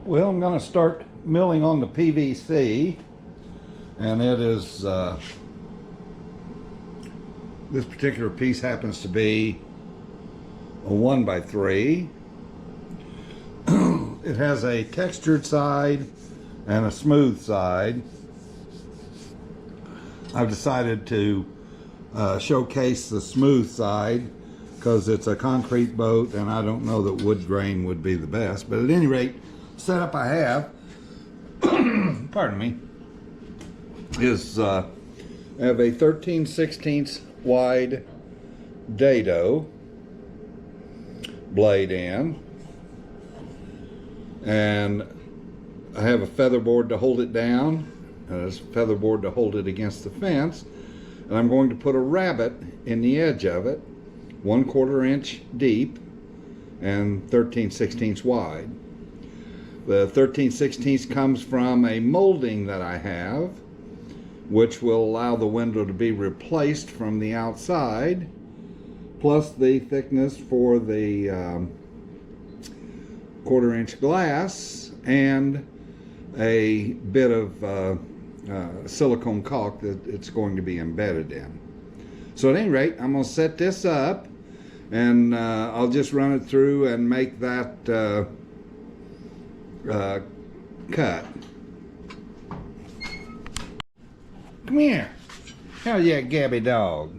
Well, I'm going to start milling on the PVC, and it is this particular piece happens to be a 1x3. It has a textured side and a smooth side. I've decided to showcase the smooth side because it's a concrete boat and I don't know that wood grain would be the best. But at any rate, setup I have, pardon me, is I have a 13/16 wide dado blade in, and I have a feather board to hold it down, a feather board to hold it against the fence, and I'm going to put a rabbet in the edge of it, 1/4 inch deep and 13/16 wide. The 13/16 comes from a molding that I have, which will allow the window to be replaced from the outside, plus the thickness for the 1/4 inch glass and a bit of silicone caulk that it's going to be embedded in. So at any rate, I'm going to set this up, and I'll just run it through and make that cut. Come here. How's that Gabby dog?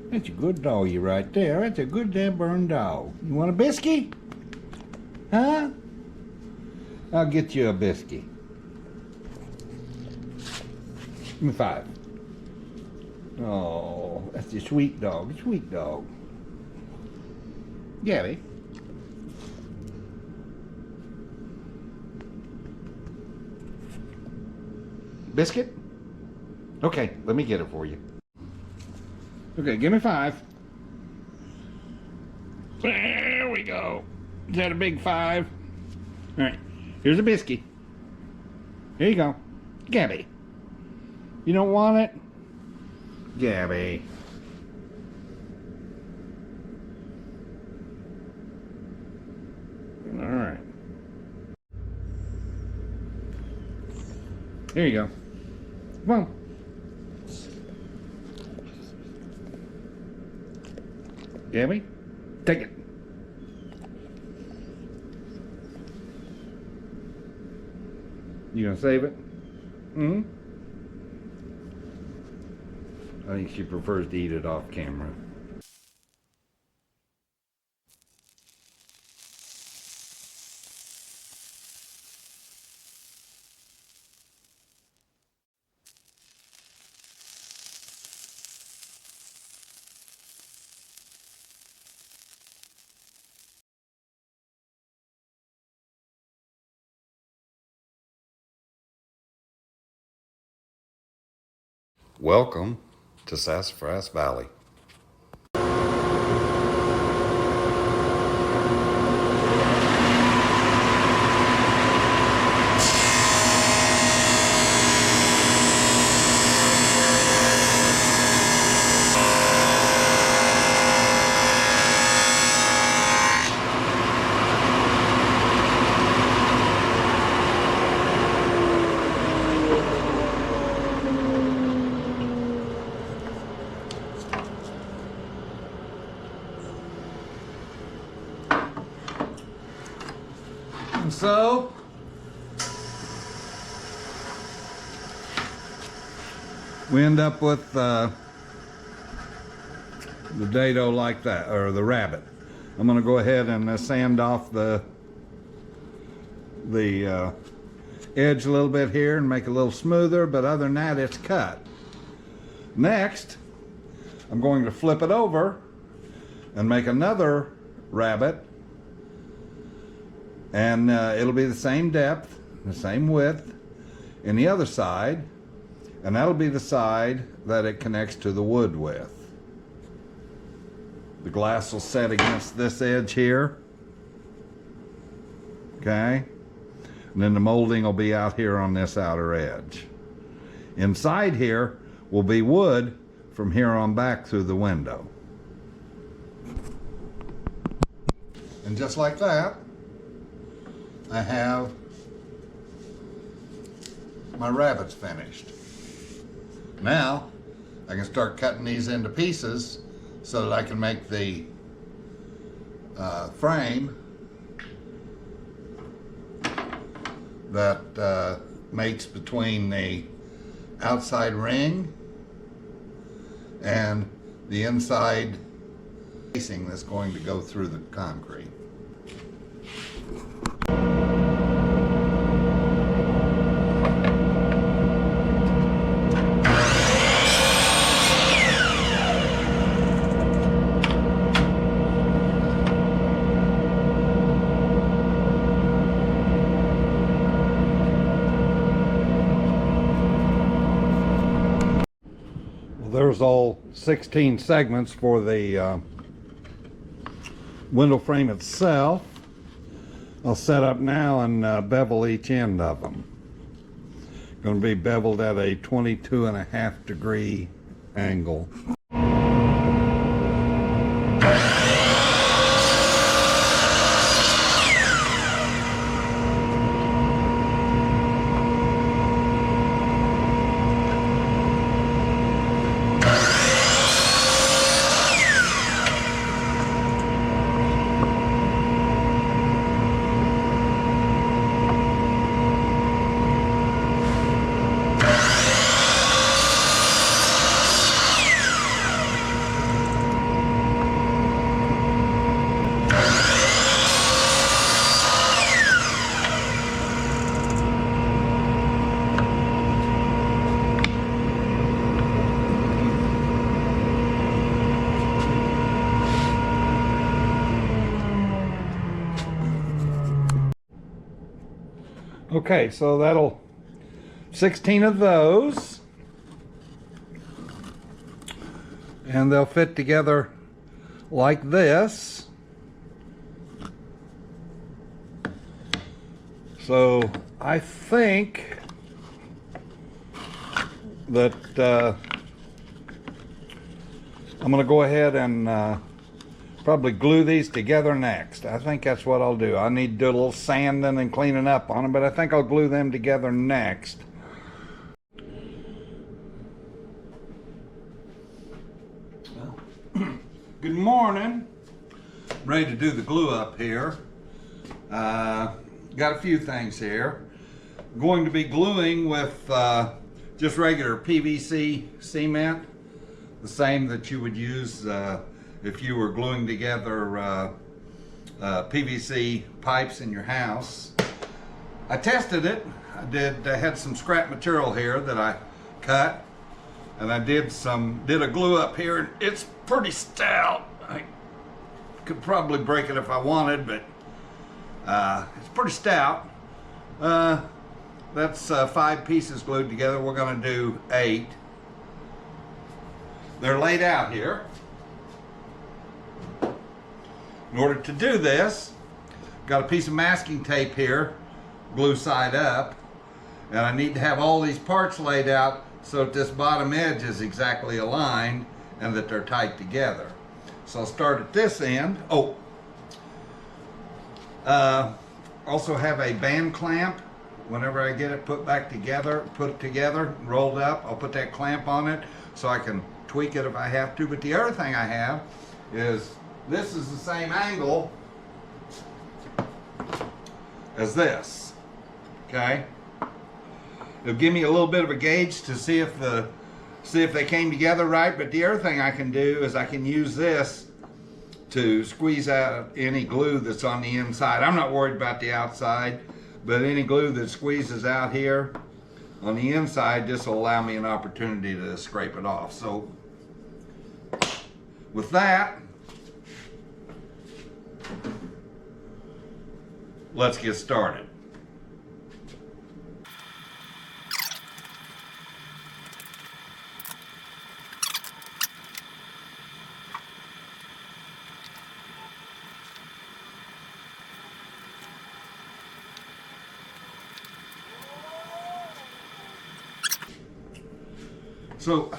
That's a good doggy right there. That's a good damn burn dog. You want a biscuit? Huh? I'll get you a biscuit. Give me 5. Oh, that's a sweet dog. Sweet dog. Gabby. Biscuit? Okay, let me get it for you. Okay, give me 5. There we go. Is that a big 5? All right, here's a biscuit. Here you go. Gabby. You don't want it? Gabby. All right. There you go. Come on. Gabby, take it. You gonna save it? Hmm? I think she prefers to eat it off camera. Welcome to Sassafras Valley. And so, we end up with the dado like that, or the rabbit. I'm going to go ahead and sand off the edge a little bit here and make it a little smoother, but other than that, it's cut. Next, I'm going to flip it over and make another rabbit, and it'll be the same depth, the same width in the other side, and that'll be the side that it connects to the wood with. The glass will set against this edge here, okay, and then the molding will be out here on this outer edge. Inside here will be wood from here on back through the window. And just like that, I have my rabbets finished. Now I can start cutting these into pieces so that I can make the frame that mates between the outside ring and the inside casing that's going to go through the concrete. There's all 16 segments for the window frame itself. I'll set up now and bevel each end of them. Going to be beveled at a 22.5 degree angle. Okay, so that'll 16 of those, and they'll fit together like this. So I think that I'm going to go ahead and probably glue these together next. I think that's what I'll do. I need to do a little sanding and cleaning up on them, but I think I'll glue them together next. Good morning. I'm ready to do the glue up here. Got a few things here. I'm going to be gluing with just regular PVC cement, the same that you would use if you were gluing together PVC pipes in your house. I tested it. I had some scrap material here that I cut, and I did a glue up here, and it's pretty stout. I could probably break it if I wanted, but it's pretty stout. That's 5 pieces glued together. We're going to do 8. They're laid out here. In order to do this, got a piece of masking tape here, glue side up, and I need to have all these parts laid out so that this bottom edge is exactly aligned and that they're tight together. So I'll start at this end. Also have a band clamp. Whenever I get it put it together, rolled up, I'll put that clamp on it so I can tweak it if I have to. But the other thing I have is, this is the same angle as this, okay? It'll give me a little bit of a gauge to see if they came together right, but the other thing I can do is I can use this to squeeze out any glue that's on the inside. I'm not worried about the outside, but any glue that squeezes out here on the inside, this will allow me an opportunity to scrape it off. So with that, let's get started. So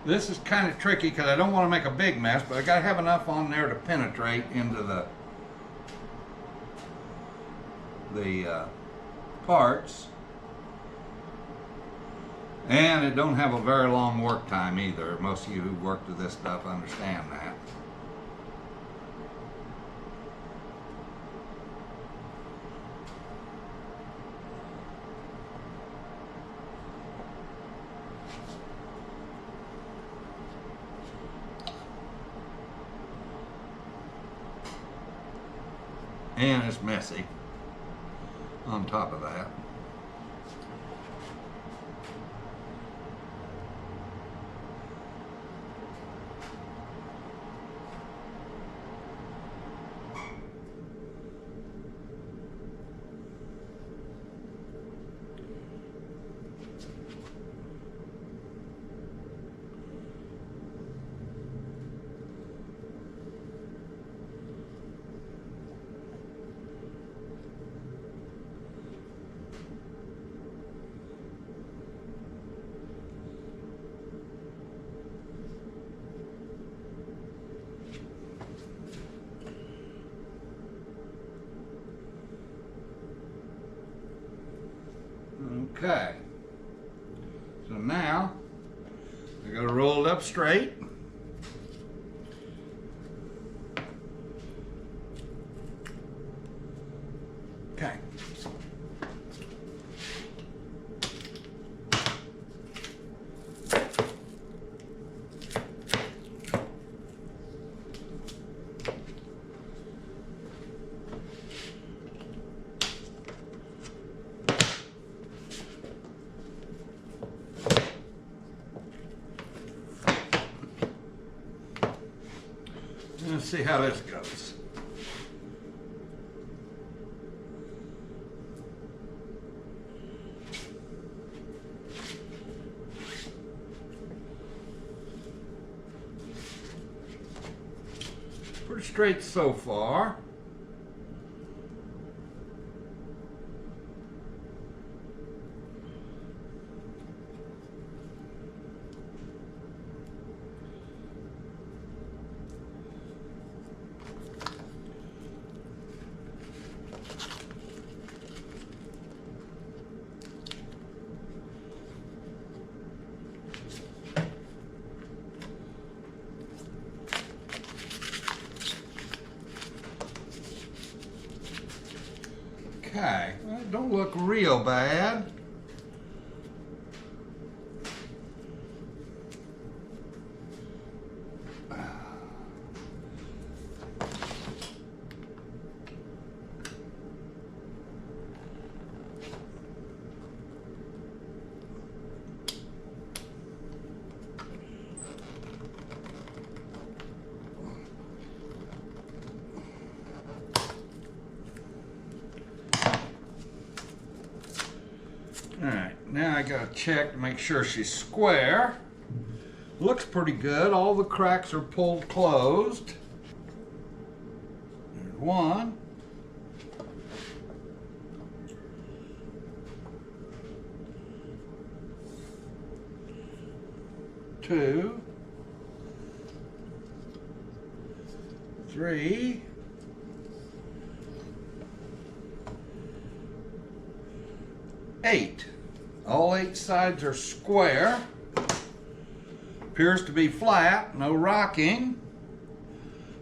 This is kind of tricky because I don't want to make a big mess, but I got to have enough on there to penetrate into the parts. And it don't have a very long work time either. Most of you who've worked with this stuff understand that. And it's messy on top of that. Okay, so now I got to roll it up straight. Okay. Let's see how this goes. Pretty straight so far. Okay, well, it don't look real bad. Alright, now I gotta check to make sure she's square. Looks pretty good. All the cracks are pulled closed. There's one. Two. Three. 8. All 8 sides are square. Appears to be flat, no rocking.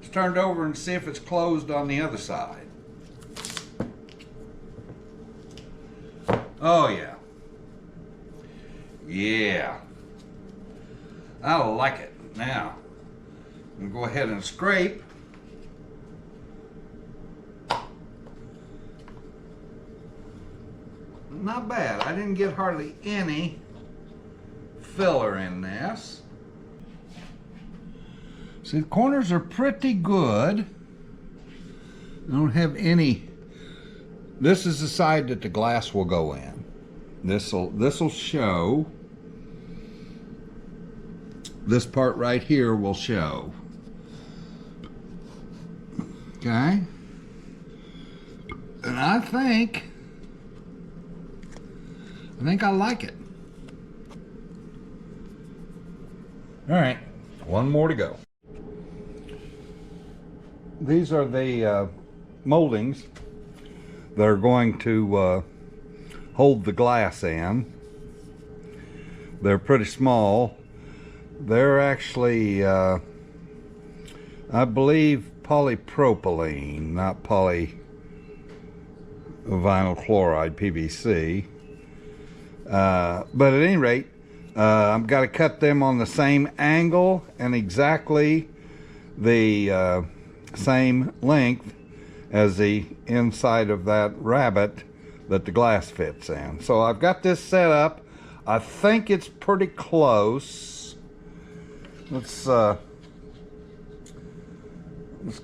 Let's turn it over and see if it's closed on the other side. Oh yeah. Yeah. I like it. Now, I'm gonna go ahead and scrape. Not bad. I didn't get hardly any filler in this. See, the corners are pretty good. I don't have any. This is the side that the glass will go in. This'll show. This part right here will show. Okay? And I think I like it. All right, one more to go. These are the moldings that are going to hold the glass in. They're pretty small. They're actually, I believe, polypropylene, not polyvinyl chloride, PVC. But at any rate, I've got to cut them on the same angle and exactly the same length as the inside of that rabbet that the glass fits in. So I've got this set up. I think it's pretty close. Let's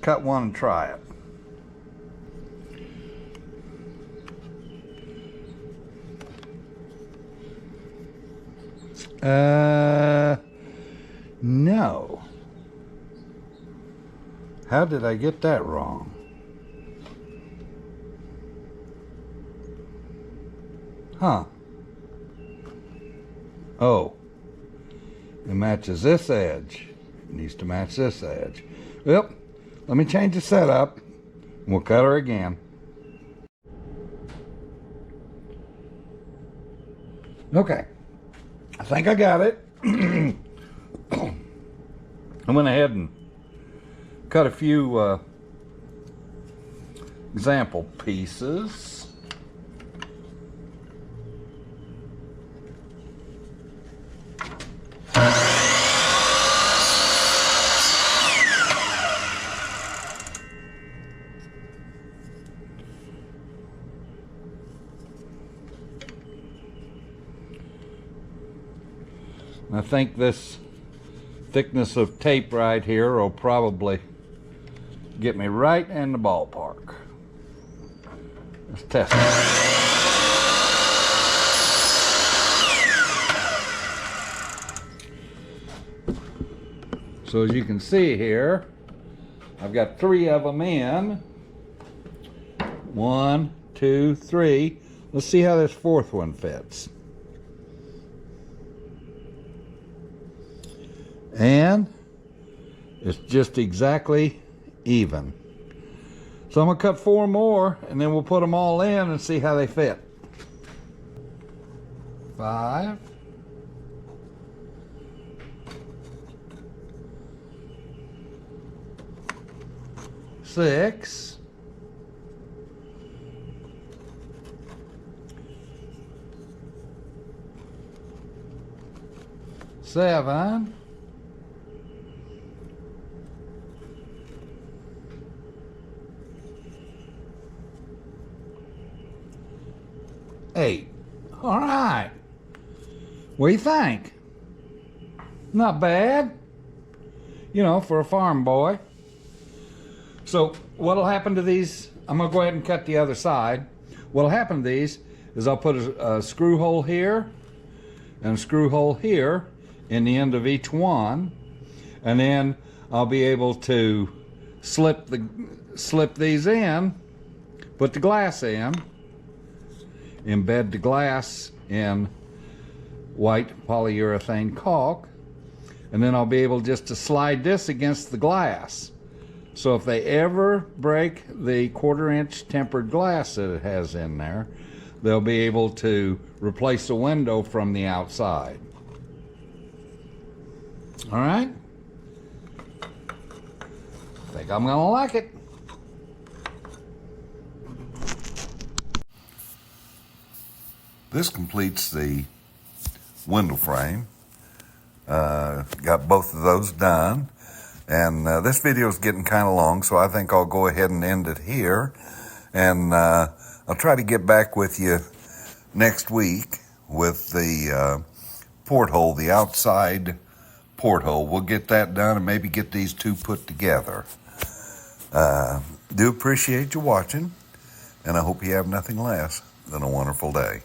cut one and try it. No. How did I get that wrong? Huh. Oh. It matches this edge. It needs to match this edge. Well, let me change the setup. We'll cut her again. Okay. I think I got it. I went ahead and cut a few example pieces. I think this thickness of tape right here will probably get me right in the ballpark. Let's test it. So as you can see here, I've got 3 of them in. 1, 2, 3. Let's see how this 4th one fits. And it's just exactly even. So I'm gonna cut 4 more and then we'll put them all in and see how they fit. 5. 6. 7. 8. All right. What do you think? Not bad. You know, for a farm boy. So what'll happen to these, I'm gonna go ahead and cut the other side. What'll happen to these is I'll put a screw hole here and a screw hole here in the end of each one, and then I'll be able to slip these in, put the glass in, embed the glass in white polyurethane caulk, and then I'll be able just to slide this against the glass. So if they ever break the 1/4-inch tempered glass that it has in there, they'll be able to replace the window from the outside. All right? I think I'm gonna like it. This completes the window frame. Got both of those done. And this video is getting kind of long, so I think I'll go ahead and end it here. And I'll try to get back with you next week with the porthole, the outside porthole. We'll get that done and maybe get these 2 put together. Do appreciate you watching, and I hope you have nothing less than a wonderful day.